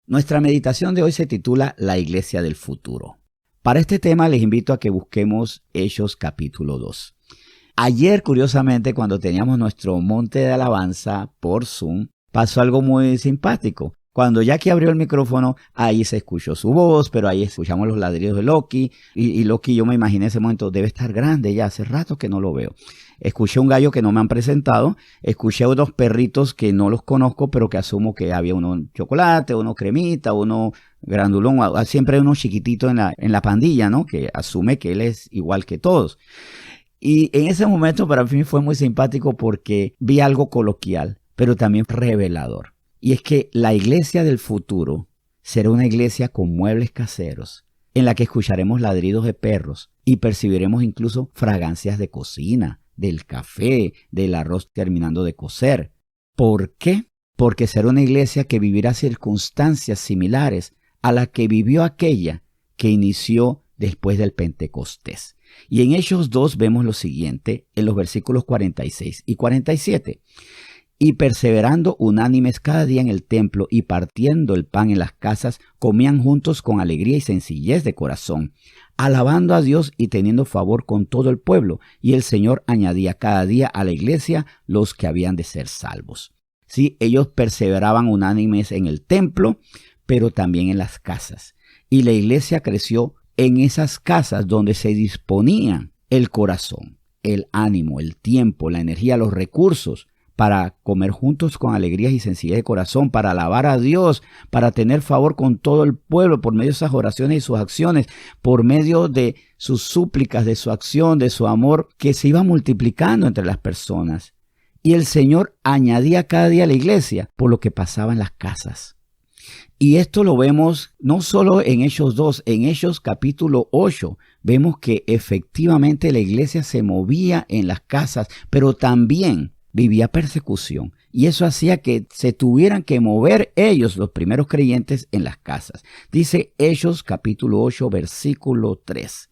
Nuestra meditación de hoy se titula La Iglesia del Futuro. Para este tema les invito a que busquemos Hechos capítulo 2. Ayer, curiosamente, cuando teníamos nuestro monte de alabanza por Zoom, pasó algo muy simpático. Cuando Jackie abrió el micrófono, ahí se escuchó su voz, pero ahí escuchamos los ladridos de Loki. Y Loki, yo me imaginé ese momento, debe estar grande ya, hace rato que no lo veo. Escuché un gallo que no me han presentado, escuché unos perritos que no los conozco, pero que asumo que había uno chocolate, uno cremita, uno grandulón, siempre hay uno chiquitito en la pandilla, ¿no? Que asume que él es igual que todos. Y en ese momento para mí fue muy simpático porque vi algo coloquial, pero también revelador. Y es que la iglesia del futuro será una iglesia con muebles caseros, en la que escucharemos ladridos de perros y percibiremos incluso fragancias de cocina, del café, del arroz terminando de cocer. ¿Por qué? Porque será una iglesia que vivirá circunstancias similares a la que vivió aquella que inició después del Pentecostés. Y en Hechos 2 vemos lo siguiente en los versículos 46 y 47. Y perseverando unánimes cada día en el templo y partiendo el pan en las casas, comían juntos con alegría y sencillez de corazón, alabando a Dios y teniendo favor con todo el pueblo. Y el Señor añadía cada día a la iglesia los que habían de ser salvos. Sí, ellos perseveraban unánimes en el templo, pero también en las casas. Y la iglesia creció en esas casas donde se disponía el corazón, el ánimo, el tiempo, la energía, los recursos, para comer juntos con alegría y sencillez de corazón, para alabar a Dios, para tener favor con todo el pueblo por medio de esas oraciones y sus acciones, por medio de sus súplicas, de su acción, de su amor, que se iba multiplicando entre las personas. Y el Señor añadía cada día a la iglesia por lo que pasaba en las casas. Y esto lo vemos no solo en Hechos 2, en Hechos capítulo 8, vemos que efectivamente la iglesia se movía en las casas, pero también vivía persecución, y eso hacía que se tuvieran que mover ellos, los primeros creyentes, en las casas. Dice Hechos capítulo 8, versículo 3.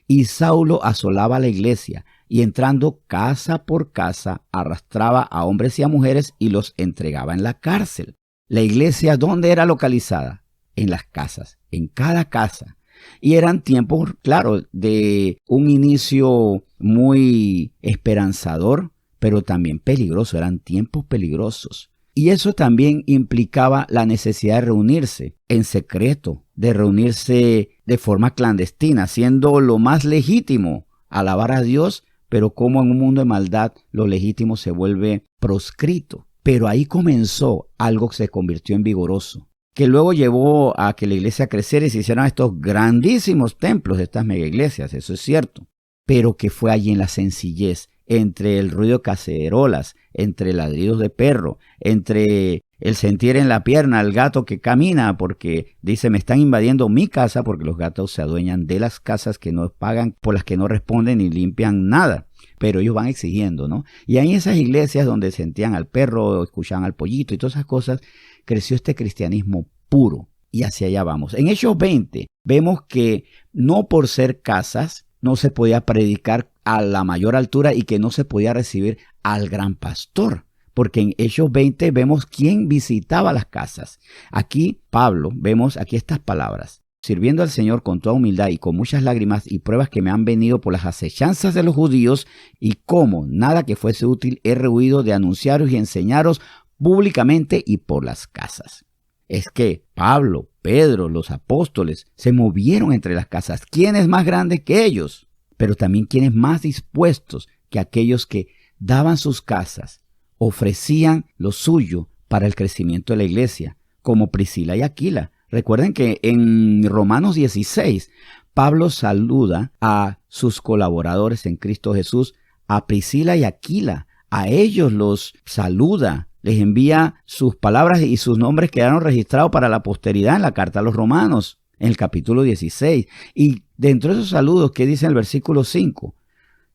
Y Saulo asolaba la iglesia, y entrando casa por casa, arrastraba a hombres y a mujeres y los entregaba en la cárcel. La iglesia, ¿dónde era localizada? En las casas, en cada casa. Y eran tiempos, claro, de un inicio muy esperanzador, pero también peligroso, eran tiempos peligrosos. Y eso también implicaba la necesidad de reunirse en secreto, de reunirse de forma clandestina, siendo lo más legítimo alabar a Dios, pero como en un mundo de maldad lo legítimo se vuelve proscrito. Pero ahí comenzó algo que se convirtió en vigoroso, que luego llevó a que la iglesia creciera y se hicieran estos grandísimos templos de estas mega iglesias, eso es cierto, pero que fue allí en la sencillez, entre el ruido de cacerolas, entre ladridos de perro, entre el sentir en la pierna al gato que camina porque dice me están invadiendo mi casa, porque los gatos se adueñan de las casas que no pagan, por las que no responden ni limpian nada, pero ellos van exigiendo, ¿no? Y en esas iglesias donde sentían al perro, escuchaban al pollito y todas esas cosas, creció este cristianismo puro, y hacia allá vamos. En Hechos 20 vemos que no por ser casas no se podía predicar a la mayor altura y que no se podía recibir al gran pastor, porque en Hechos 20 vemos quién visitaba las casas. Aquí Pablo, vemos aquí estas palabras: sirviendo al Señor con toda humildad y con muchas lágrimas y pruebas que me han venido por las acechanzas de los judíos, y como nada que fuese útil he rehuido de anunciaros y enseñaros públicamente y por las casas. Es que Pablo, Pedro, los apóstoles se movieron entre las casas. ¿Quién es más grande que ellos? Pero también quienes más dispuestos que aquellos que daban sus casas, ofrecían lo suyo para el crecimiento de la iglesia, como Priscila y Aquila. Recuerden que en Romanos 16, Pablo saluda a sus colaboradores en Cristo Jesús, a Priscila y Aquila. A ellos los saluda, les envía sus palabras y sus nombres quedaron registrados para la posteridad en la carta a los Romanos, en el capítulo 16. Y dentro de esos saludos, ¿qué dice el versículo 5?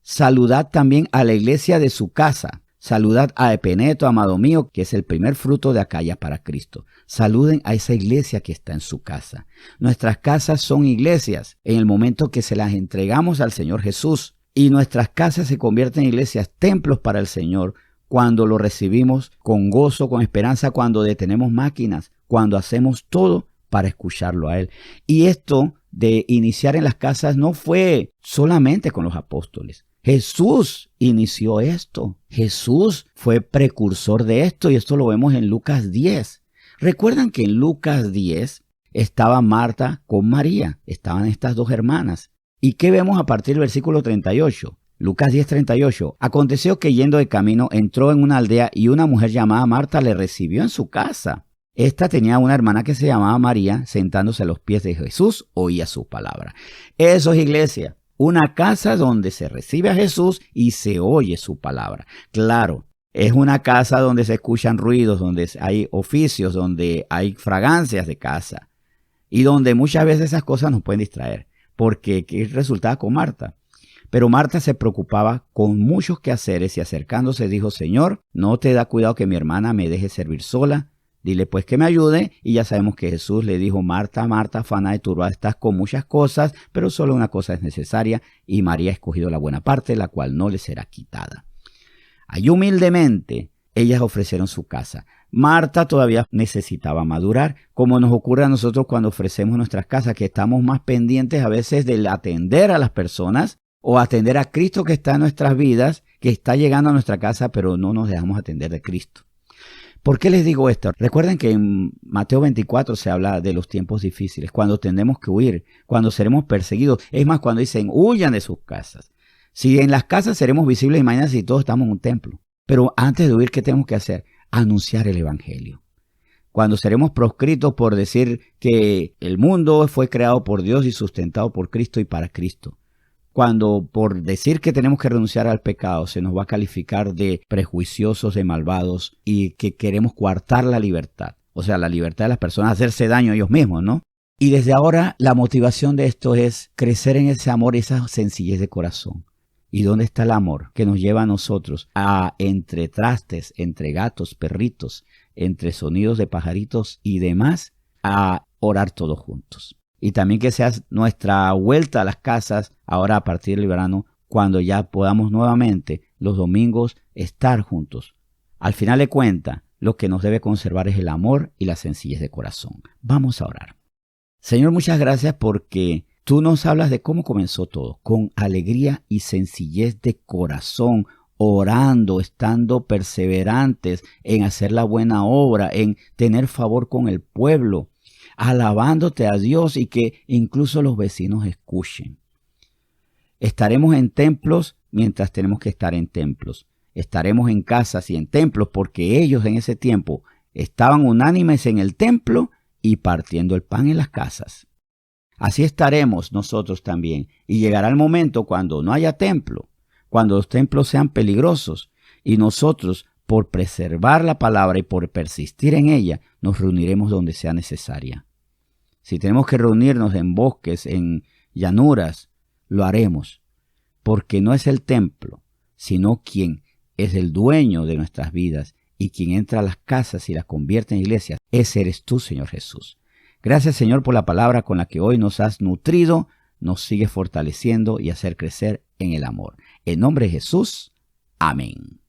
Saludad también a la iglesia de su casa. Saludad a Epeneto, amado mío, que es el primer fruto de Acaya para Cristo. Saluden a esa iglesia que está en su casa. Nuestras casas son iglesias en el momento que se las entregamos al Señor Jesús. Y nuestras casas se convierten en iglesias, templos para el Señor, cuando lo recibimos con gozo, con esperanza, cuando detenemos máquinas, cuando hacemos todo para escucharlo a Él. Y esto de iniciar en las casas no fue solamente con los apóstoles. Jesús inició esto. Jesús fue precursor de esto y esto lo vemos en Lucas 10. Recuerdan que en Lucas 10 estaba Marta con María. Estaban estas dos hermanas. ¿Y qué vemos a partir del versículo 38? Lucas 10:38. Aconteció que yendo de camino entró en una aldea y una mujer llamada Marta le recibió en su casa. Esta tenía una hermana que se llamaba María, sentándose a los pies de Jesús, oía su palabra. Eso es iglesia, una casa donde se recibe a Jesús y se oye su palabra. Claro, es una casa donde se escuchan ruidos, donde hay oficios, donde hay fragancias de casa y donde muchas veces esas cosas nos pueden distraer, porque ¿qué resultaba con Marta? Pero Marta se preocupaba con muchos quehaceres y acercándose dijo, Señor, ¿no te da cuidado que mi hermana me deje servir sola? Dile pues que me ayude. Y ya sabemos que Jesús le dijo, Marta, Marta, afana y turbada estás con muchas cosas, pero solo una cosa es necesaria y María ha escogido la buena parte, la cual no le será quitada. Ahí humildemente ellas ofrecieron su casa. Marta todavía necesitaba madurar, como nos ocurre a nosotros cuando ofrecemos nuestras casas, que estamos más pendientes a veces de atender a las personas o atender a Cristo que está en nuestras vidas, que está llegando a nuestra casa, pero no nos dejamos atender de Cristo. ¿Por qué les digo esto? Recuerden que en Mateo 24 se habla de los tiempos difíciles, cuando tendremos que huir, cuando seremos perseguidos. Es más, cuando dicen, huyan de sus casas. Si en las casas seremos visibles, imagínense si todos estamos en un templo. Pero antes de huir, ¿qué tenemos que hacer? Anunciar el evangelio. Cuando seremos proscritos por decir que el mundo fue creado por Dios y sustentado por Cristo y para Cristo. Cuando por decir que tenemos que renunciar al pecado se nos va a calificar de prejuiciosos, de malvados y que queremos coartar la libertad. O sea, la libertad de las personas, hacerse daño a ellos mismos, ¿no? Y desde ahora la motivación de esto es crecer en ese amor y esa sencillez de corazón. ¿Y dónde está el amor que nos lleva a nosotros a entre trastes, entre gatos, perritos, entre sonidos de pajaritos y demás, a orar todos juntos? Y también que sea nuestra vuelta a las casas ahora a partir del verano, cuando ya podamos nuevamente los domingos estar juntos. Al final de cuentas, lo que nos debe conservar es el amor y la sencillez de corazón. Vamos a orar. Señor, muchas gracias porque tú nos hablas de cómo comenzó todo, con alegría y sencillez de corazón, orando, estando perseverantes en hacer la buena obra, en tener favor con el pueblo, alabándote a Dios y que incluso los vecinos escuchen. Estaremos en templos mientras tenemos que estar en templos. Estaremos en casas y en templos porque ellos en ese tiempo estaban unánimes en el templo y partiendo el pan en las casas. Así estaremos nosotros también y llegará el momento cuando no haya templo, cuando los templos sean peligrosos y nosotros por preservar la palabra y por persistir en ella nos reuniremos donde sea necesaria. Si tenemos que reunirnos en bosques, en llanuras, lo haremos, porque no es el templo, sino quien es el dueño de nuestras vidas y quien entra a las casas y las convierte en iglesias. Ese eres tú, Señor Jesús. Gracias, Señor, por la palabra con la que hoy nos has nutrido, nos sigues fortaleciendo y hacer crecer en el amor. En nombre de Jesús, amén.